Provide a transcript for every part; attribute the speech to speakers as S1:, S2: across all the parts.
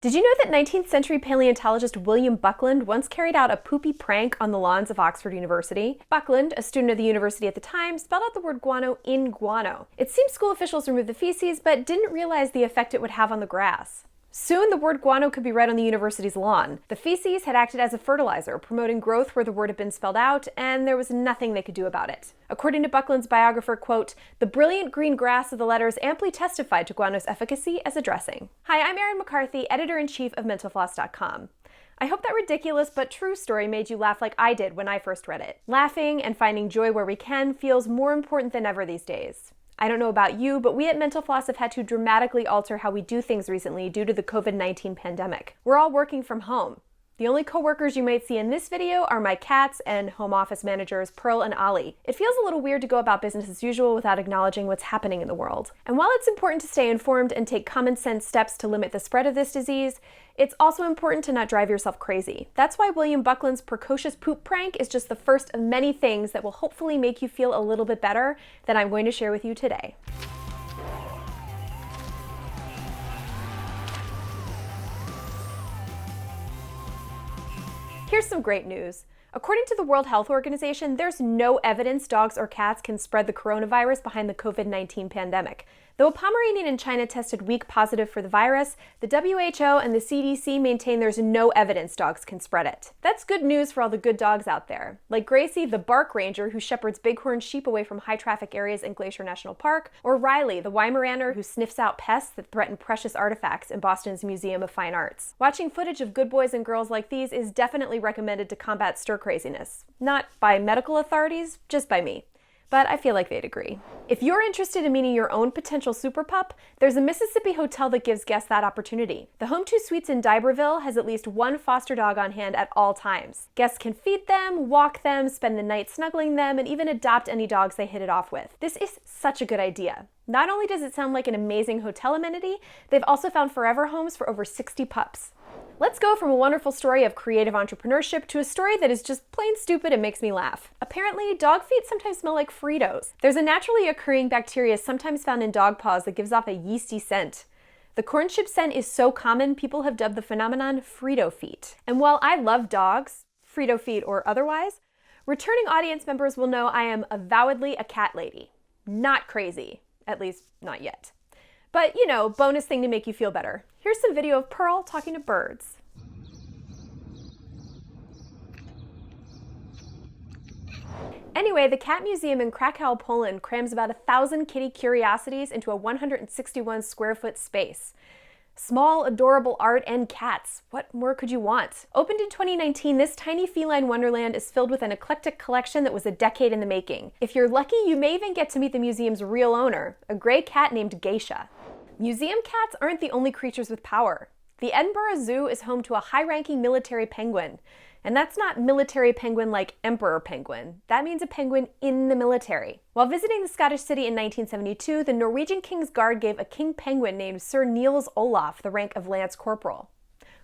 S1: Did you know that 19th century paleontologist William Buckland once carried out a poopy prank on the lawns of Oxford University? Buckland, a student of the university at the time, spelled out the word guano in guano. It seems school officials removed the feces, but didn't realize the effect it would have on the grass. Soon, the word guano could be read on the university's lawn. The feces had acted as a fertilizer, promoting growth where the word had been spelled out, and there was nothing they could do about it. According to Buckland's biographer, quote, "The brilliant green grass of the letters amply testified to guano's efficacy as a dressing." Hi, I'm Erin McCarthy, editor-in-chief of mentalfloss.com. I hope that ridiculous but true story made you laugh like I did when I first read it. Laughing and finding joy where we can feels more important than ever these days. I don't know about you, but we at Mental Floss have had to dramatically alter how we do things recently due to the COVID-19 pandemic. We're all working from home. The only coworkers you might see in this video are my cats and home office managers Pearl and Ollie. It feels a little weird to go about business as usual without acknowledging what's happening in the world. And while it's important to stay informed and take common sense steps to limit the spread of this disease, it's also important to not drive yourself crazy. That's why William Buckland's precocious poop prank is just the first of many things that will hopefully make you feel a little bit better that I'm going to share with you today. Here's some great news. According to the World Health Organization, there's no evidence dogs or cats can spread the coronavirus behind the COVID-19 pandemic. Though a Pomeranian in China tested weak positive for the virus, the WHO and the CDC maintain there's no evidence dogs can spread it. That's good news for all the good dogs out there, like Gracie, the bark ranger who shepherds bighorn sheep away from high-traffic areas in Glacier National Park, or Riley, the Weimaraner who sniffs out pests that threaten precious artifacts in Boston's Museum of Fine Arts. Watching footage of good boys and girls like these is definitely recommended to combat stir-craziness. Not by medical authorities, just by me. But I feel like they'd agree. If you're interested in meeting your own potential super pup, there's a Mississippi hotel that gives guests that opportunity. The Home 2 Suites in D'Iberville has at least one foster dog on hand at all times. Guests can feed them, walk them, spend the night snuggling them, and even adopt any dogs they hit it off with. This is such a good idea. Not only does it sound like an amazing hotel amenity, they've also found forever homes for over 60 pups. Let's go from a wonderful story of creative entrepreneurship to a story that is just plain stupid and makes me laugh. Apparently, dog feet sometimes smell like Fritos. There's a naturally occurring bacteria sometimes found in dog paws that gives off a yeasty scent. The corn chip scent is so common, people have dubbed the phenomenon Frito feet. And while I love dogs, Frito feet or otherwise, returning audience members will know I am avowedly a cat lady. Not crazy, at least not yet. But, you know, bonus thing to make you feel better. Here's some video of Pearl talking to birds. Anyway, the Cat Museum in Krakow, Poland crams about 1,000 kitty curiosities into a 161 square foot space. Small, adorable art and cats. What more could you want? Opened in 2019, this tiny feline wonderland is filled with an eclectic collection that was a decade in the making. If you're lucky, you may even get to meet the museum's real owner, a gray cat named Geisha. Museum cats aren't the only creatures with power. The Edinburgh Zoo is home to a high-ranking military penguin. And that's not military penguin like emperor penguin. That means a penguin in the military. While visiting the Scottish city in 1972, the Norwegian King's Guard gave a king penguin named Sir Niels Olaf the rank of Lance Corporal.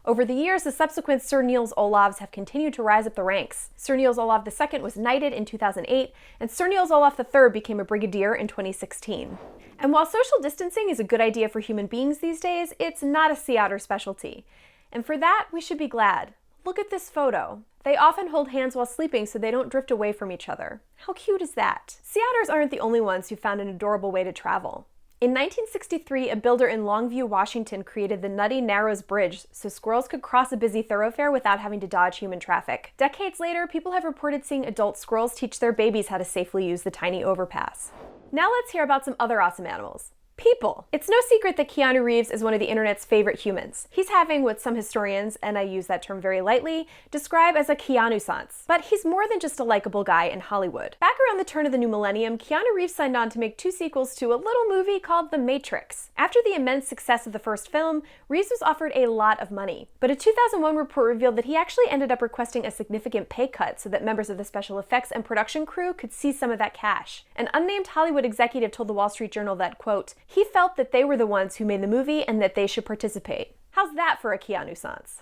S1: Over the years, the subsequent Sir Niels Olafs have continued to rise up the ranks. Sir Niels Olaf II was knighted in 2008, and Sir Niels Olaf III became a brigadier in 2016. And while social distancing is a good idea for human beings these days, it's not a sea otter specialty. And for that, we should be glad. Look at this photo. They often hold hands while sleeping so they don't drift away from each other. How cute is that? Sea otters aren't the only ones who found an adorable way to travel. In 1963, a builder in Longview, Washington created the Nutty Narrows Bridge so squirrels could cross a busy thoroughfare without having to dodge human traffic. Decades later, people have reported seeing adult squirrels teach their babies how to safely use the tiny overpass. Now let's hear about some other awesome animals. People. It's no secret that Keanu Reeves is one of the internet's favorite humans. He's having what some historians, and I use that term very lightly, describe as a Keanu-sance. But he's more than just a likable guy in Hollywood. Back around the turn of the new millennium, Keanu Reeves signed on to make 2 sequels to a little movie called The Matrix. After the immense success of the first film, Reeves was offered a lot of money. But a 2001 report revealed that he actually ended up requesting a significant pay cut so that members of the special effects and production crew could see some of that cash. An unnamed Hollywood executive told the Wall Street Journal that, quote, he felt that they were the ones who made the movie and that they should participate. How's that for a Keanu-sance?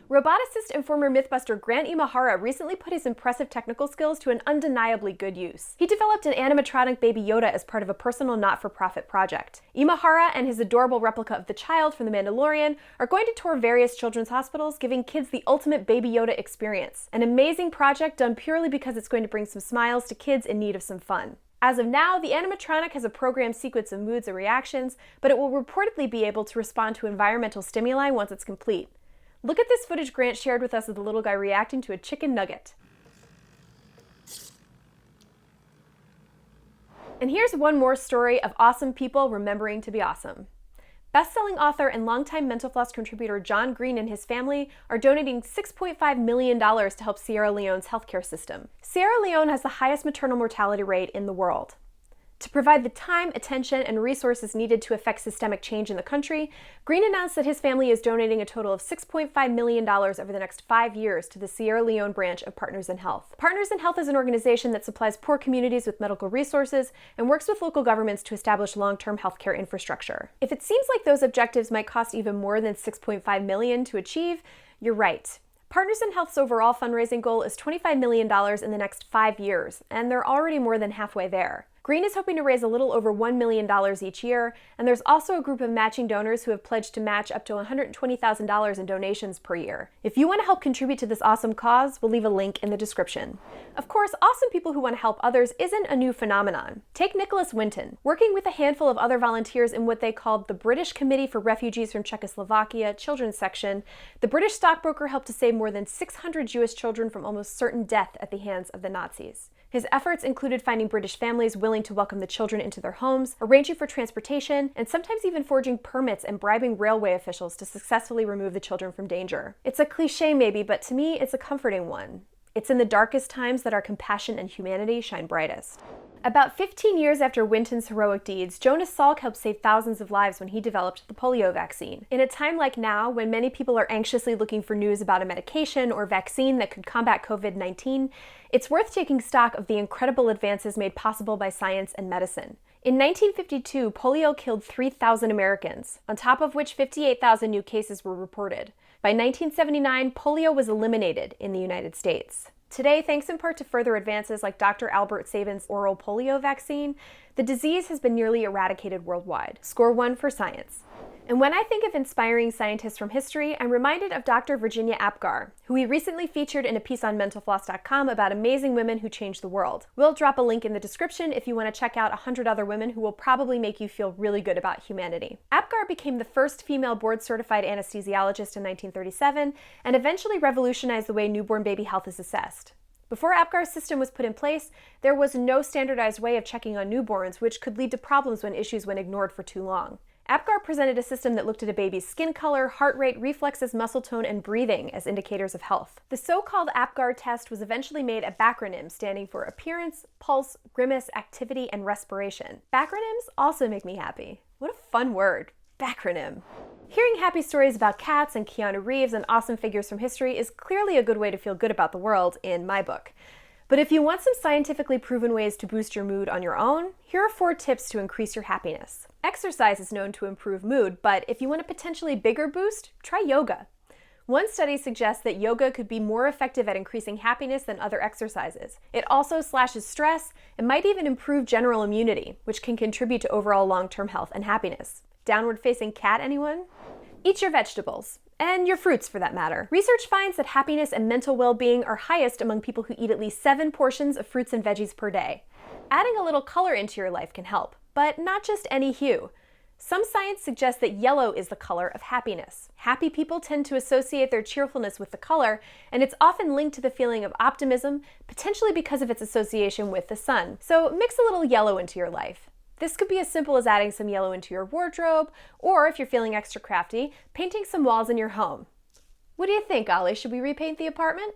S1: Roboticist and former Mythbuster Grant Imahara recently put his impressive technical skills to an undeniably good use. He developed an animatronic baby Yoda as part of a personal not-for-profit project. Imahara and his adorable replica of the child from The Mandalorian are going to tour various children's hospitals, giving kids the ultimate baby Yoda experience. An amazing project done purely because it's going to bring some smiles to kids in need of some fun. As of now, the animatronic has a programmed sequence of moods and reactions, but it will reportedly be able to respond to environmental stimuli once it's complete. Look at this footage Grant shared with us of the little guy reacting to a chicken nugget. And here's one more story of awesome people remembering to be awesome. Best-selling author and longtime Mental Floss contributor John Green and his family are donating $6.5 million to help Sierra Leone's healthcare system. Sierra Leone has the highest maternal mortality rate in the world. To provide the time, attention, and resources needed to effect systemic change in the country, Green announced that his family is donating a total of $6.5 million over the next 5 years to the Sierra Leone branch of Partners in Health. Partners in Health is an organization that supplies poor communities with medical resources and works with local governments to establish long-term healthcare infrastructure. If it seems like those objectives might cost even more than $6.5 million to achieve, you're right. Partners in Health's overall fundraising goal is $25 million in the next 5 years, and they're already more than halfway there. Green is hoping to raise a little over $1 million each year, and there's also a group of matching donors who have pledged to match up to $120,000 in donations per year. If you want to help contribute to this awesome cause, we'll leave a link in the description. Of course, awesome people who want to help others isn't a new phenomenon. Take Nicholas Winton. Working with a handful of other volunteers in what they called the British Committee for Refugees from Czechoslovakia Children's Section, the British stockbroker helped to save more than 600 Jewish children from almost certain death at the hands of the Nazis. His efforts included finding British families willing to welcome the children into their homes, arranging for transportation, and sometimes even forging permits and bribing railway officials to successfully remove the children from danger. It's a cliche maybe, but to me, it's a comforting one. It's in the darkest times that our compassion and humanity shine brightest. About 15 years after Winton's heroic deeds, Jonas Salk helped save thousands of lives when he developed the polio vaccine. In a time like now, when many people are anxiously looking for news about a medication or vaccine that could combat COVID-19, it's worth taking stock of the incredible advances made possible by science and medicine. In 1952, polio killed 3,000 Americans, on top of which 58,000 new cases were reported. By 1979, polio was eliminated in the United States. Today, thanks in part to further advances like Dr. Albert Sabin's oral polio vaccine, the disease has been nearly eradicated worldwide. Score 1 for science. And when I think of inspiring scientists from history, I'm reminded of Dr. Virginia Apgar, who we recently featured in a piece on mentalfloss.com about amazing women who changed the world. We'll drop a link in the description if you want to check out 100 other women who will probably make you feel really good about humanity. Apgar became the first female board-certified anesthesiologist in 1937 and eventually revolutionized the way newborn baby health is assessed. Before Apgar's system was put in place, there was no standardized way of checking on newborns, which could lead to problems when issues went ignored for too long. Apgar presented a system that looked at a baby's skin color, heart rate, reflexes, muscle tone, and breathing as indicators of health. The so-called Apgar test was eventually made a backronym standing for appearance, pulse, grimace, activity, and respiration. Backronyms also make me happy. What a fun word. Backronym. Hearing happy stories about cats and Keanu Reeves and awesome figures from history is clearly a good way to feel good about the world, in my book. But if you want some scientifically proven ways to boost your mood on your own, here are 4 tips to increase your happiness. Exercise is known to improve mood, but if you want a potentially bigger boost, try yoga. One study suggests that yoga could be more effective at increasing happiness than other exercises. It also slashes stress and might even improve general immunity, which can contribute to overall long-term health and happiness. Downward-facing cat, anyone? Eat your vegetables. And your fruits, for that matter. Research finds that happiness and mental well-being are highest among people who eat at least 7 portions of fruits and veggies per day. Adding a little color into your life can help, but not just any hue. Some science suggests that yellow is the color of happiness. Happy people tend to associate their cheerfulness with the color, and it's often linked to the feeling of optimism, potentially because of its association with the sun. So mix a little yellow into your life. This could be as simple as adding some yellow into your wardrobe, or if you're feeling extra crafty, painting some walls in your home. What do you think, Ollie? Should we repaint the apartment?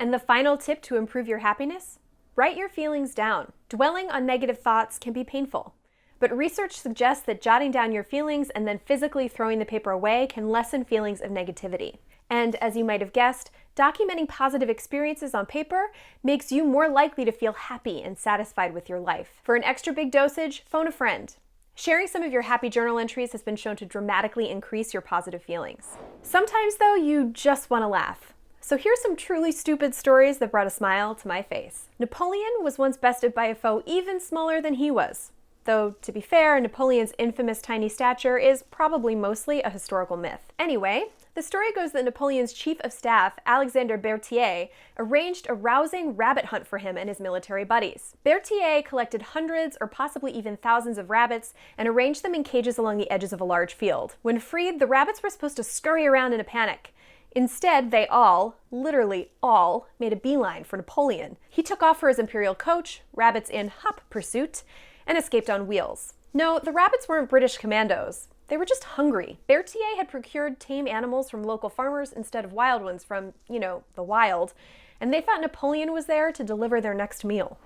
S1: And the final tip to improve your happiness? Write your feelings down. Dwelling on negative thoughts can be painful. But research suggests that jotting down your feelings and then physically throwing the paper away can lessen feelings of negativity. And as you might have guessed, documenting positive experiences on paper makes you more likely to feel happy and satisfied with your life. For an extra big dosage, phone a friend. Sharing some of your happy journal entries has been shown to dramatically increase your positive feelings. Sometimes, though, you just want to laugh. So here's some truly stupid stories that brought a smile to my face. Napoleon was once bested by a foe even smaller than he was. Though, to be fair, Napoleon's infamous tiny stature is probably mostly a historical myth. Anyway, the story goes that Napoleon's chief of staff, Alexander Berthier, arranged a rousing rabbit hunt for him and his military buddies. Berthier collected hundreds or possibly even thousands of rabbits and arranged them in cages along the edges of a large field. When freed, the rabbits were supposed to scurry around in a panic. Instead, they all, literally all, made a beeline for Napoleon. He took off for his imperial coach, rabbits in hop pursuit, and escaped on wheels. No, the rabbits weren't British commandos. They were just hungry. Berthier had procured tame animals from local farmers instead of wild ones from, the wild, and they thought Napoleon was there to deliver their next meal.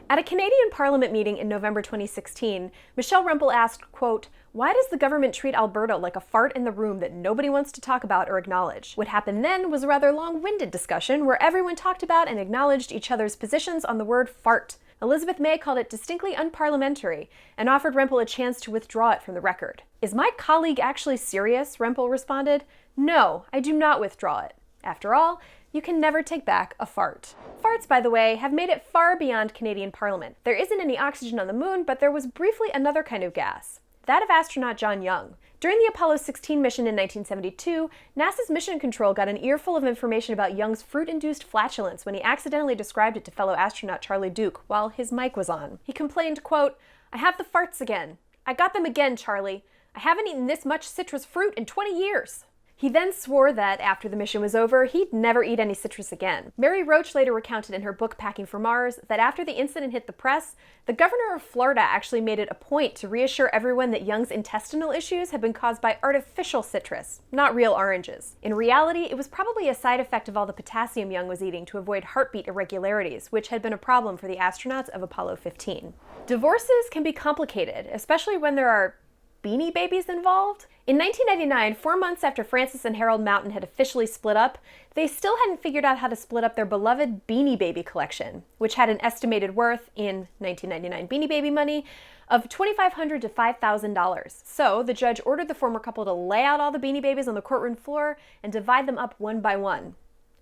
S1: At a Canadian Parliament meeting in November 2016, Michelle Rempel asked, quote, "Why does the government treat Alberta like a fart in the room that nobody wants to talk about or acknowledge?" What happened then was a rather long-winded discussion where everyone talked about and acknowledged each other's positions on the word fart. Elizabeth May called it distinctly unparliamentary and offered Rempel a chance to withdraw it from the record. "Is my colleague actually serious?" Rempel responded. "No, I do not withdraw it. After all, you can never take back a fart." Farts, by the way, have made it far beyond Canadian Parliament. There isn't any oxygen on the moon, but there was briefly another kind of gas. That of astronaut John Young. During the Apollo 16 mission in 1972, NASA's Mission Control got an earful of information about Young's fruit-induced flatulence when he accidentally described it to fellow astronaut Charlie Duke while his mic was on. He complained, quote, "I have the farts again. I got them again, Charlie. I haven't eaten this much citrus fruit in 20 years. He then swore that, after the mission was over, he'd never eat any citrus again. Mary Roach later recounted in her book Packing for Mars that after the incident hit the press, the governor of Florida actually made it a point to reassure everyone that Young's intestinal issues had been caused by artificial citrus, not real oranges. In reality, it was probably a side effect of all the potassium Young was eating to avoid heartbeat irregularities, which had been a problem for the astronauts of Apollo 15. Divorces can be complicated, especially when there are Beanie Babies involved. In 1999, 4 months after Frances and Harold Mountain had officially split up, they still hadn't figured out how to split up their beloved Beanie Baby collection, which had an estimated worth, in 1999 Beanie Baby money, of $2,500 to $5,000. So the judge ordered the former couple to lay out all the Beanie Babies on the courtroom floor and divide them up one by one.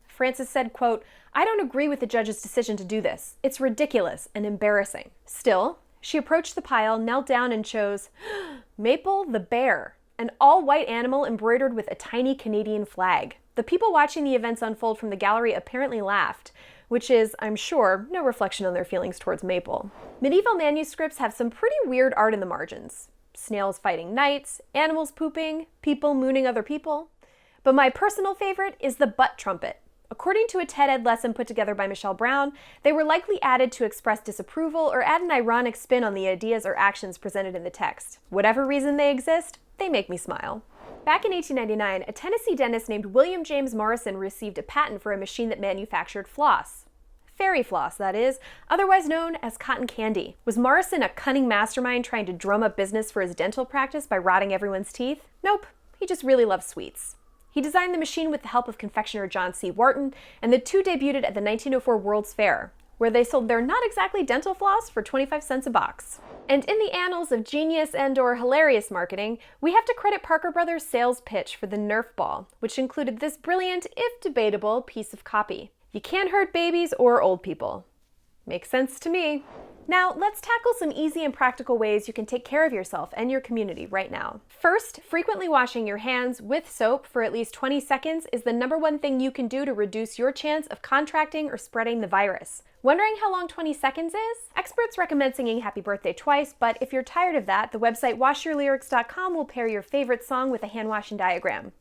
S1: Frances said, quote, "I don't agree with the judge's decision to do this. It's ridiculous and embarrassing." Still, she approached the pile, knelt down, and chose Maple the bear, an all-white animal embroidered with a tiny Canadian flag. The people watching the events unfold from the gallery apparently laughed, which is, I'm sure, no reflection on their feelings towards Maple. Medieval manuscripts have some pretty weird art in the margins. Snails fighting knights, animals pooping, people mooning other people. But my personal favorite is the butt trumpet. According to a TED Ed lesson put together by Michelle Brown, they were likely added to express disapproval or add an ironic spin on the ideas or actions presented in the text. Whatever reason they exist, they make me smile. Back in 1899, a Tennessee dentist named William James Morrison received a patent for a machine that manufactured floss. Fairy floss, that is, otherwise known as cotton candy. Was Morrison a cunning mastermind trying to drum up business for his dental practice by rotting everyone's teeth? Nope, he just really loves sweets. He designed the machine with the help of confectioner John C. Wharton, and the two debuted at the 1904 World's Fair, where they sold their not exactly dental floss for 25 cents a box. And in the annals of genius and/or hilarious marketing, we have to credit Parker Brothers' sales pitch for the Nerf ball, which included this brilliant, if debatable, piece of copy. "You can't hurt babies or old people." Makes sense to me. Now, let's tackle some easy and practical ways you can take care of yourself and your community right now. First, frequently washing your hands with soap for at least 20 seconds is the #1 thing you can do to reduce your chance of contracting or spreading the virus. Wondering how long 20 seconds is? Experts recommend singing Happy Birthday twice, but if you're tired of that, the website washyourlyrics.com will pair your favorite song with a hand-washing diagram.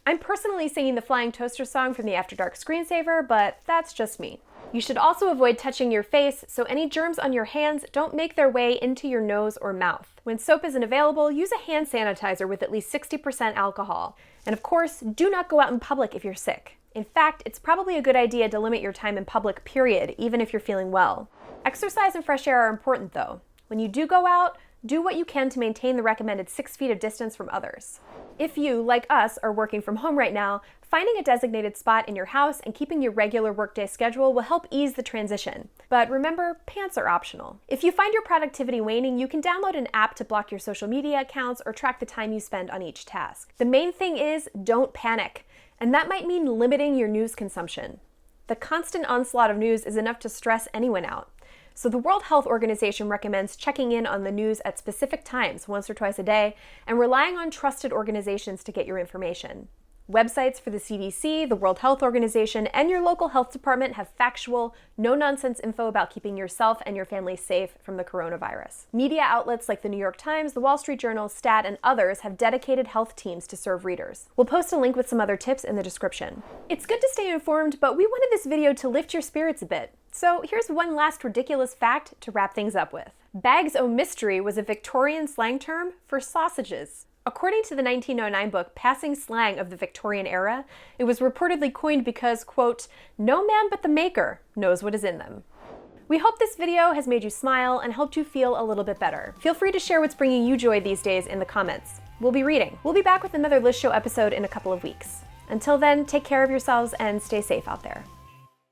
S1: I'm personally singing the Flying Toaster song from the After Dark screensaver, but that's just me. You should also avoid touching your face so any germs on your hands don't make their way into your nose or mouth. When soap isn't available, use a hand sanitizer with at least 60% alcohol. And of course, do not go out in public if you're sick. In fact, it's probably a good idea to limit your time in public, period, even if you're feeling well. Exercise and fresh air are important though. When you do go out, Do what you can to maintain the recommended 6 feet of distance from others. If you, like us, are working from home right now, finding a designated spot in your house and keeping your regular workday schedule will help ease the transition. But remember, pants are optional. If you find your productivity waning, you can download an app to block your social media accounts or track the time you spend on each task. The main thing is, don't panic. And that might mean limiting your news consumption. The constant onslaught of news is enough to stress anyone out. So the World Health Organization recommends checking in on the news at specific times, once or twice a day, and relying on trusted organizations to get your information. Websites for the CDC, the World Health Organization, and your local health department have factual, no-nonsense info about keeping yourself and your family safe from the coronavirus. Media outlets like the New York Times, the Wall Street Journal, Stat, and others have dedicated health teams to serve readers. We'll post a link with some other tips in the description. It's good to stay informed, but we wanted this video to lift your spirits a bit. So here's one last ridiculous fact to wrap things up with. Bags o' Mystery was a Victorian slang term for sausages. According to the 1909 book Passing Slang of the Victorian Era, it was reportedly coined because, quote, "no man but the maker knows what is in them." We hope this video has made you smile and helped you feel a little bit better. Feel free to share what's bringing you joy these days in the comments. We'll be reading. We'll be back with another List Show episode in a couple of weeks. Until then, take care of yourselves and stay safe out there.